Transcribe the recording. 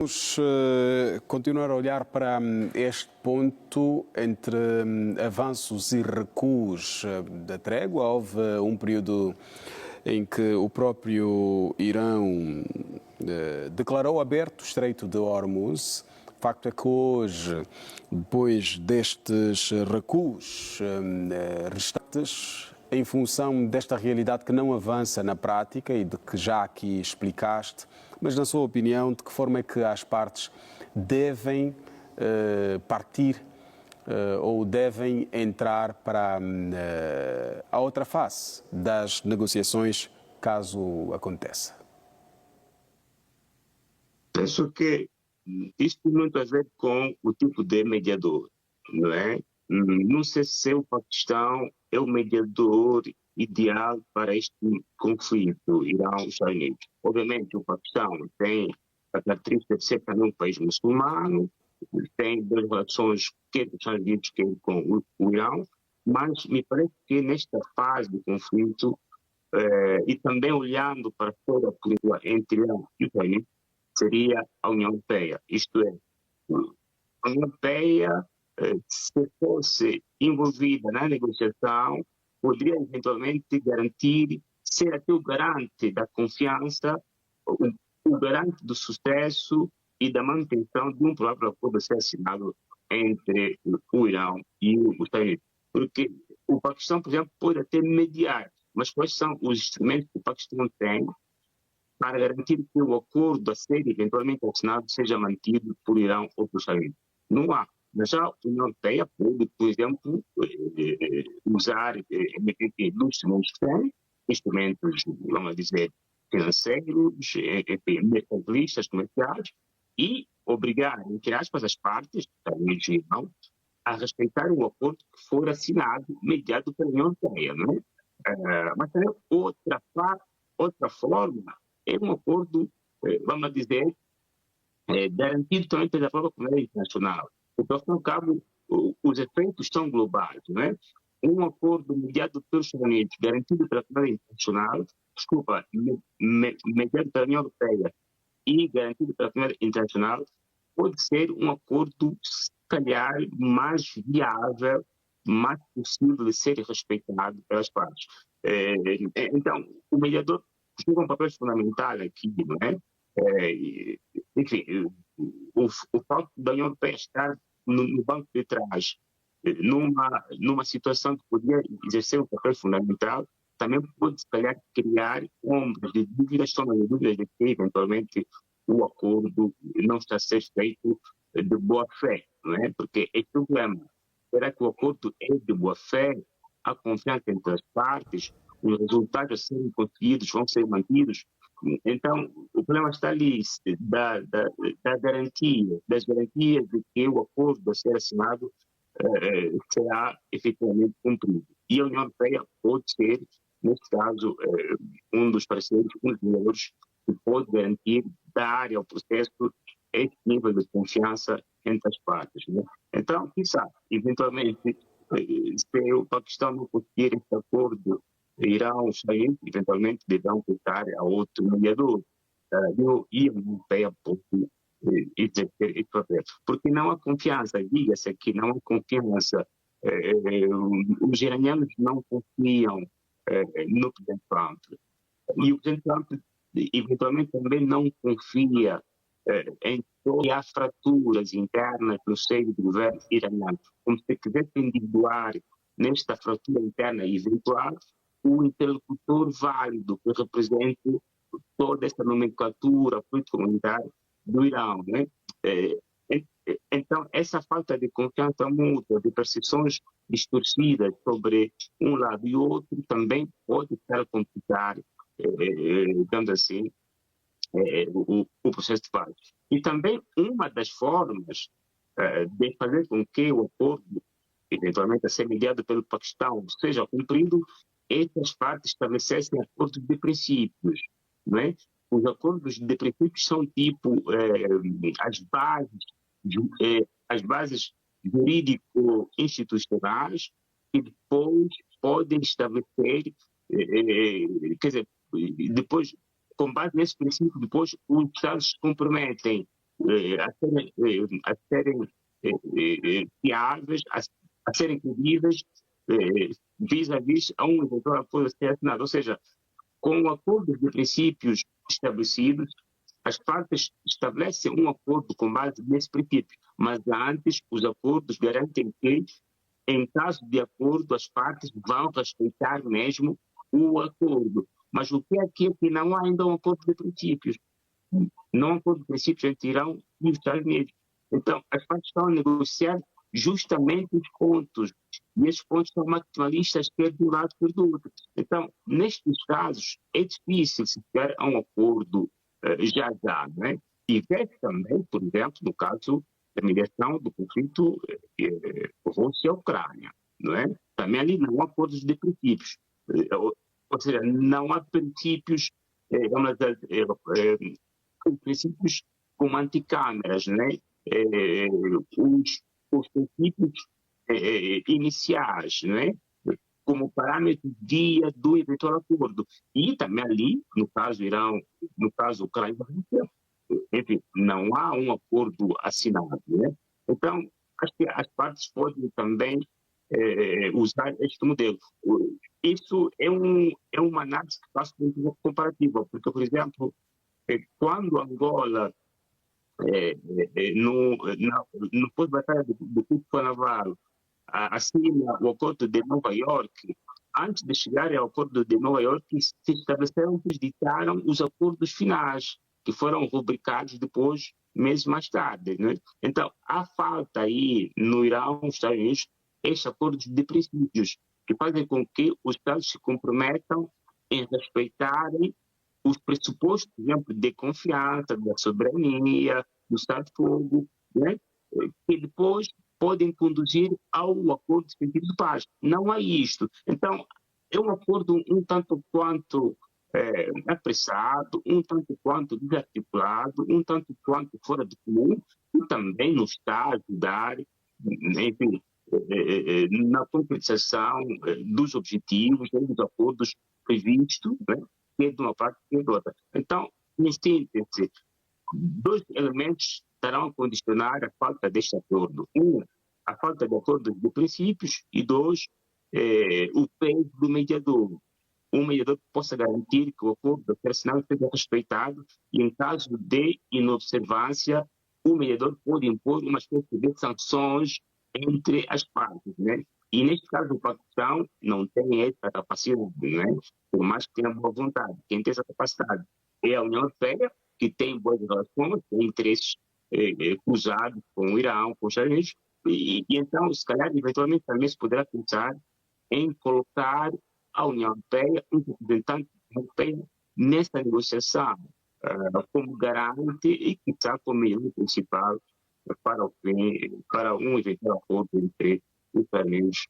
Vamos continuar a olhar para este ponto entre avanços e recuos da trégua. Houve um período em que o próprio Irão declarou aberto o Estreito de Hormuz. O facto é que hoje, depois destes recuos restantes, em função desta realidade que não avança na prática e de que já aqui explicaste, mas na sua opinião, de que forma é que as partes devem partir ou devem entrar para a outra face das negociações, caso aconteça? Penso que isto tem muito a ver com o tipo de mediador, não é? Não sei se o Paquistão é o mediador ideal para este conflito Irão-Estados Unidos. Obviamente, o Paquistão tem a característica de ser também um país muçulmano, tem boas relações quer com os Estados Unidos, quer com o Irão, mas me parece que nesta fase do conflito, e também olhando para toda a política entre Irão e os Estados Unidos, seria a União Europeia. Isto é, a União Europeia, se fosse envolvida na negociação, poderia eventualmente garantir, ser até o garante da confiança, o garante do sucesso e da manutenção de um próprio acordo a ser assinado entre o Irão e os Estados Unidos. Porque o Paquistão, por exemplo, pode até mediar, mas quais são os instrumentos que o Paquistão tem para garantir que o acordo a ser eventualmente assinado seja mantido por Irão ou por Estados Unidos? Não há. Mas a União Europeia pode, por exemplo, usar instrumentos que tem, instrumentos, vamos dizer, financeiros, mercantilistas, comerciais, e obrigar, entre aspas, as partes, Estados Unidos e Irão, a respeitar o acordo que for assinado, mediado pela União Europeia, não é? Mas também outra forma é um acordo, vamos dizer, garantido também pela própria comunidade internacional. Porque, ao fim e ao cabo, os efeitos são globais, não é? Um acordo mediado pelos Estados Unidos, garantido pela comunidade internacional, mediado pela União Europeia e garantido pela comunidade internacional, pode ser um acordo, se calhar, mais viável, mais possível de ser respeitado pelas partes. Então, o mediador joga um papel fundamental aqui, não é? Enfim, o fato da União Europeia estar no banco de trás, numa situação que podia exercer um papel fundamental, também pode, se calhar, criar ombros de dúvidas, sombras de dúvidas de que, eventualmente, o acordo não está a ser feito de boa fé, não é? Porque é o problema. Será que o acordo é de boa fé? A confiança entre as partes? Os resultados a serem conseguidos vão ser mantidos? Então, o problema está ali, das garantias de que o acordo a ser assinado será efetivamente cumprido. E a União Europeia pode ser, neste caso, um dos parceiros, um dos mediadores que pode garantir, dar ao processo este nível de confiança entre as partes, né? Então, quem sabe, eventualmente, se o Paquistão não conseguir este acordo, Irão, Estados Unidos, eventualmente deverão tentar a outro mediador. E a União Europeia pode exercer esse papel. Porque não há confiança, diga-se que não há confiança. Os iranianos não confiam no presidente Trump. E o presidente Trump, eventualmente, também não confia em todas as fraturas internas no seio do governo iraniano. Como se quisesse individuar nesta fratura interna eventual o interlocutor válido que represente toda esta nomenclatura político-militar do Irão, né? Então, essa falta de confiança mútua, de percepções distorcidas sobre um lado e outro, também pode estar a complicar, digamos assim, o processo de paz. E também uma das formas de fazer com que o acordo, eventualmente a ser mediado pelo Paquistão, seja cumprido, é que as partes estabelecessem acordos de princípios, não é? Os acordos de princípios são tipo as bases jurídico-institucionais que depois podem estabelecer, quer dizer, depois, com base nesse princípio, depois os Estados se comprometem a serem fiáveis, a serem credíveis vis-à-vis a um eventual acordo a ser assinado. Ou seja, com o acordo de princípios estabelecidos, as partes estabelecem um acordo com base nesse princípio, mas antes os acordos garantem que, em caso de acordo, as partes vão respeitar mesmo o acordo. Mas o que é que não há ainda um acordo de princípios? Não há um acordo de princípios entre Irão e os Estados Unidos. Então, as partes estão a negociar justamente os pontos, e esses pontos são maximalistas, quer de um lado, quer do outro. Então, nestes casos, é difícil se chegar a um acordo já, não é? E vê também, por exemplo, no caso da mediação do conflito Rússia-Ucrânia, não é? Também ali não há acordos de princípios. Ou seja, não há princípios, princípios como anticâmeras, né? Os princípios iniciais, né? Como parâmetro guia do eventual acordo. E também ali, no caso Irão, no caso Ucrânia, enfim, não há um acordo assinado, né? Então, acho que as partes podem também usar este modelo. Isso é uma análise que faço muito comparativa, porque, por exemplo, quando Angola, no pós-batalha do Pico Naval, assina o Acordo de Nova Iorque, antes de chegar ao Acordo de Nova Iorque, se estabeleceram, se ditaram os acordos finais, que foram rubricados depois, meses mais tarde. Né? Então, há falta aí no Irão, nos Estados Unidos, estes acordos de princípios, que fazem com que os Estados se comprometam em respeitarem os pressupostos, por exemplo, de confiança, da soberania, do Estado de Fogo, né? Que depois podem conduzir ao acordo de sentido de paz. Não há isto. Então, é um acordo um tanto quanto apressado, um tanto quanto desarticulado, um tanto quanto fora de comum, e também não está a ajudar, enfim, na concretização dos objetivos, dos acordos previstos, né? Quer de uma parte, quer de outra. Então, em síntese, dois elementos estarão a condicionar a falta deste acordo. Um, a falta de acordo de princípios, e dois, o peso do mediador. Um mediador que possa garantir que o acordo assinado seja respeitado e, em caso de inobservância, o mediador pode impor uma espécie de sanções entre as partes, né? E, neste caso, o Paquistão não tem essa capacidade, né? Por mais que tenha boa vontade. Quem tem essa capacidade é a União Europeia, que tem boas relações, tem interesses cruzados com o Irão, com os Estados Unidos, e então, se calhar, eventualmente, também se poderá pensar em colocar a União Europeia, um representante da União Europeia, nessa negociação, como garante e, quizá, como meio principal para um eventual acordo entre os Estados Unidos